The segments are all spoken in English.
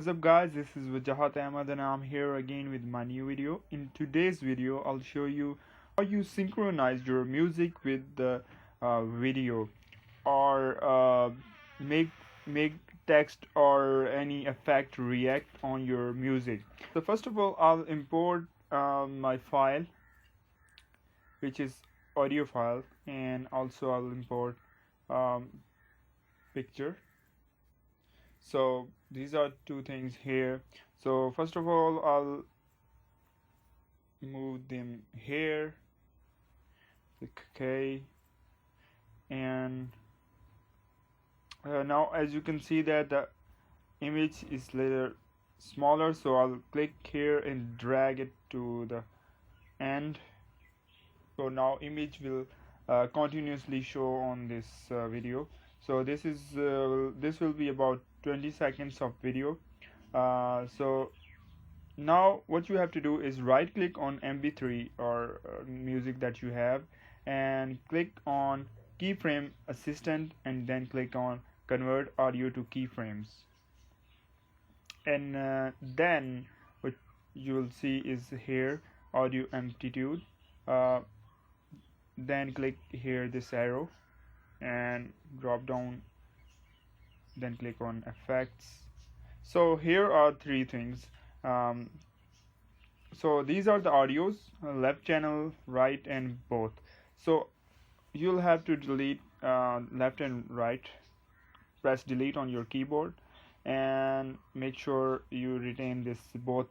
What's up guys, this is Wajahat Ahmad and I'm here again with my new video. In today's video I'll show you how you synchronize your music with the video or make text or any effect react on your music. So first of all I'll import my file, which is audio file, and also I'll import picture. So these are two things here. So first of all I'll move them here, click OK, and now as you can see that the image is little smaller, so I'll click here and drag it to the end. So now image will continuously show on this video. So this will be about 20 seconds of video. So now what you have to do is right click on MP3 or music that you have and click on keyframe assistant and then click on convert audio to keyframes, and then what you will see is here audio amplitude. Then click here this arrow and drop down, then click on effects. So here are three things. So these are the audios, left channel, right, and both. So you'll have to delete left and right. Press delete on your keyboard and make sure you retain this both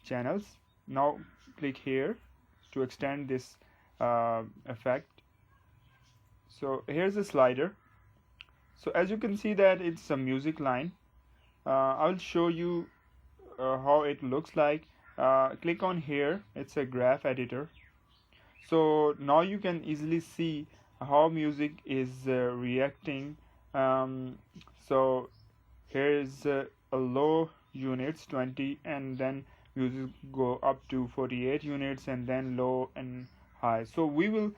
channels. Now click here to extend this effect. So here's the slider. So as you can see that it's a music line. I'll show you how it looks like. Click on here, it's a graph editor. So now you can easily see how music is reacting. So here is a low units 20, and then music go up to 48 units, and then low and high. So we will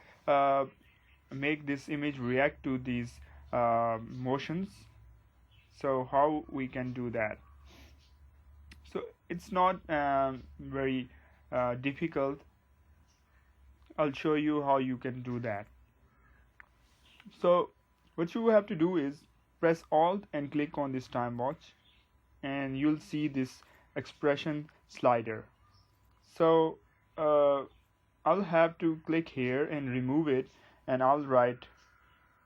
make this image react to these motions. So how we can do that? So it's not very difficult. I'll show you how you can do that. So what you have to do is press Alt and click on this time watch, and you'll see this expression slider. So I'll have to click here and remove it, and I'll write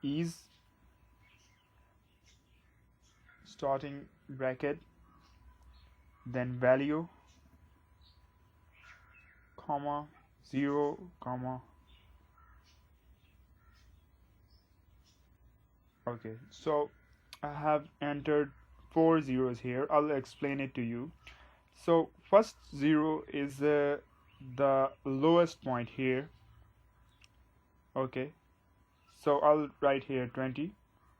ease starting bracket, then value, comma, 0, comma. Okay, so I have entered 4 zeros here. I'll explain it to you. So first 0 is the lowest point here. Okay, so I'll write here 20,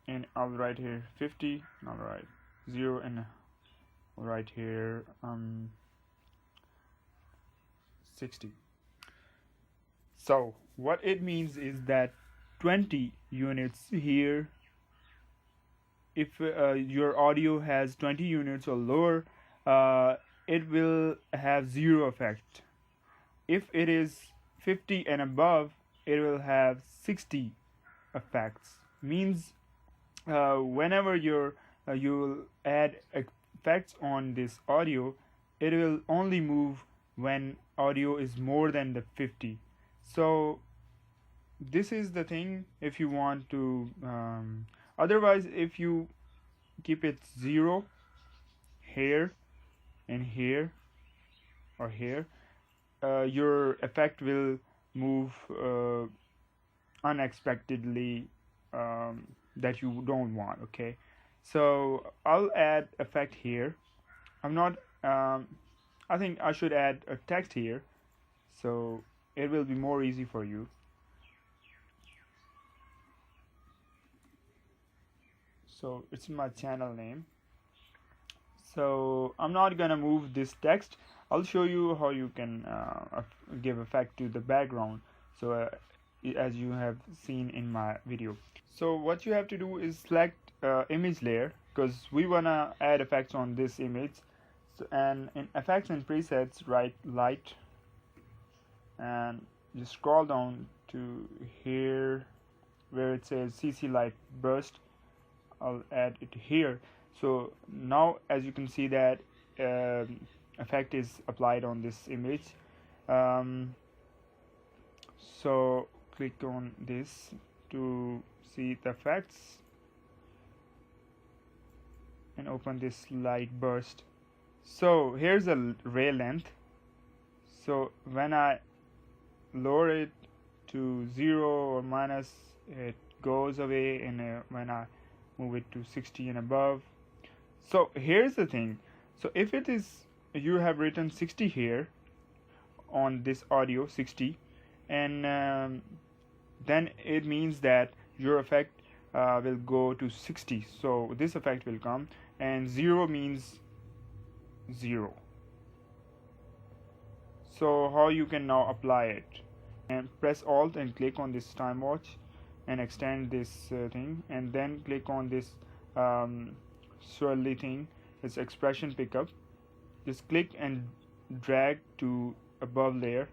and I'll write here 50, and I'll write 0, and I'll write here 60. So what it means is that 20 units here, if your audio has 20 units or lower, it will have 0 effect. If it is 50 and above, it will have 60 effects. Means whenever you will add effects on this audio, it will only move when audio is more than the 50. So this is the thing if you want to otherwise if you keep it 0 here and here or here, your effect will move unexpectedly that you don't want. Okay, so I'll add effect here. I'm not I think I should add a text here, so it will be more easy for you. So it's my channel name. So I'm not gonna move this text. I'll show you how you can give effect to the background, so as you have seen in my video. So what you have to do is select image layer, because we wanna add effects on this image. So, and in effects and presets, write light and just scroll down to here where it says CC light burst. I'll add it here. So now as you can see that effect is applied on this image. So click on this to see the effects and open this light burst. So here's a ray length. So when I lower it to 0 or minus, it goes away, and when I move it to 60 and above. So here's the thing. So if it is, you have written 60 here on this audio 60, and then it means that your effect will go to 60. So this effect will come, and 0 means 0. So how you can now apply it? And press Alt and click on this time watch and extend this thing, and then click on this swirly thing, this expression pickup. Just click and drag to above layer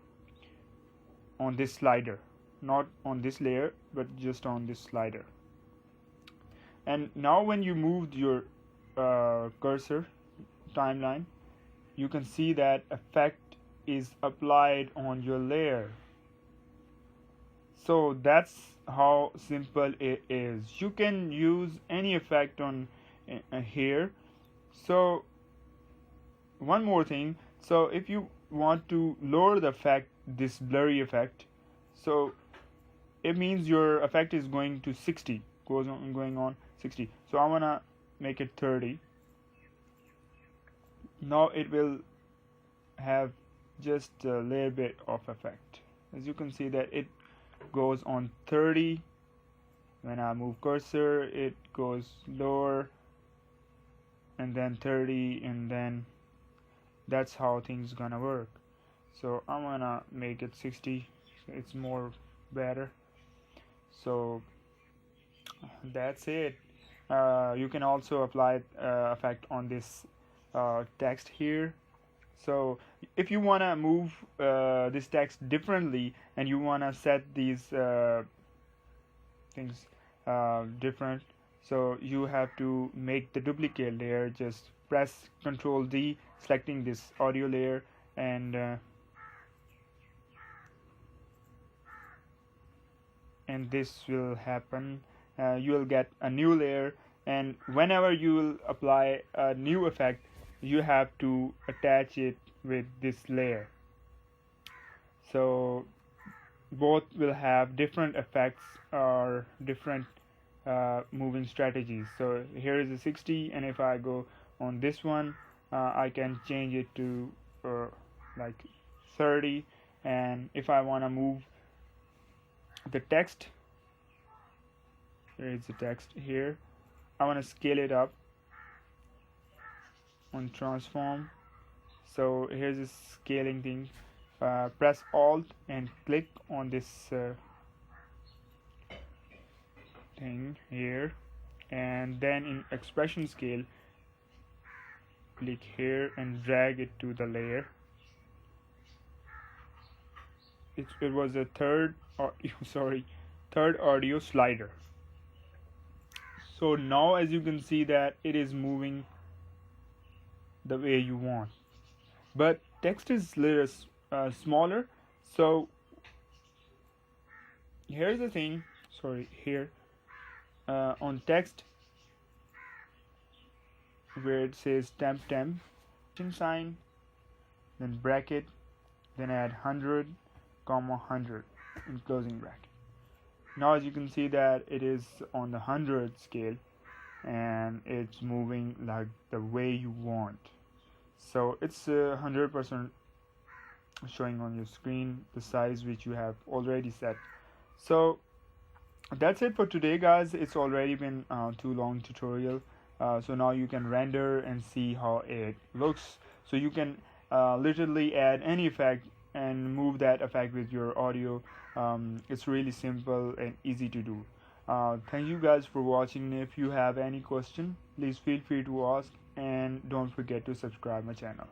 on this slider, not on this layer but just on this slider. And now when you moved your cursor timeline, you can see that effect is applied on your layer. So that's how simple it is. You can use any effect on here. So one more thing, so if you want to lower the effect, this blurry effect, so it means your effect is going to 60, going on 60. So I want to make it 30. Now it will have just a little bit of effect. As you can see that it goes on 30. When I move cursor, it goes lower, and then 30, and then that's how things gonna work. So I'm gonna make it 60. It's more better. So that's it. You can also apply effect on this text here. So if you want to move this text differently, and you want to set these things different, so you have to make the duplicate layer. Just press Ctrl D, selecting this audio layer, and this will happen. You will get a new layer, and whenever you will apply a new effect, you have to attach it with this layer. So both will have different effects or different moving strategies. So here is a 60, and if I go on this one, I can change it to like 30. And if I want to move the text, there is the text here, I want to scale it up on transform. So here's this scaling thing. Press Alt and click on this thing here, and then in expression scale, click here and drag it to the layer. It was a third audio slider. So now as you can see that it is moving the way you want, but text is little smaller. So here's the thing, here on text where it says temp sign, then bracket, then add 100, 100 in closing bracket. Now as you can see that it is on the 100 scale, and it's moving like the way you want. So it's 100% showing on your screen the size which you have already set. So that's it for today, guys. It's already been too long tutorial. So now you can render and see how it looks. So you can literally add any effect and move that effect with your audio. It's really simple and easy to do. Thank you guys for watching. If you have any question, please feel free to ask, and don't forget to subscribe my channel.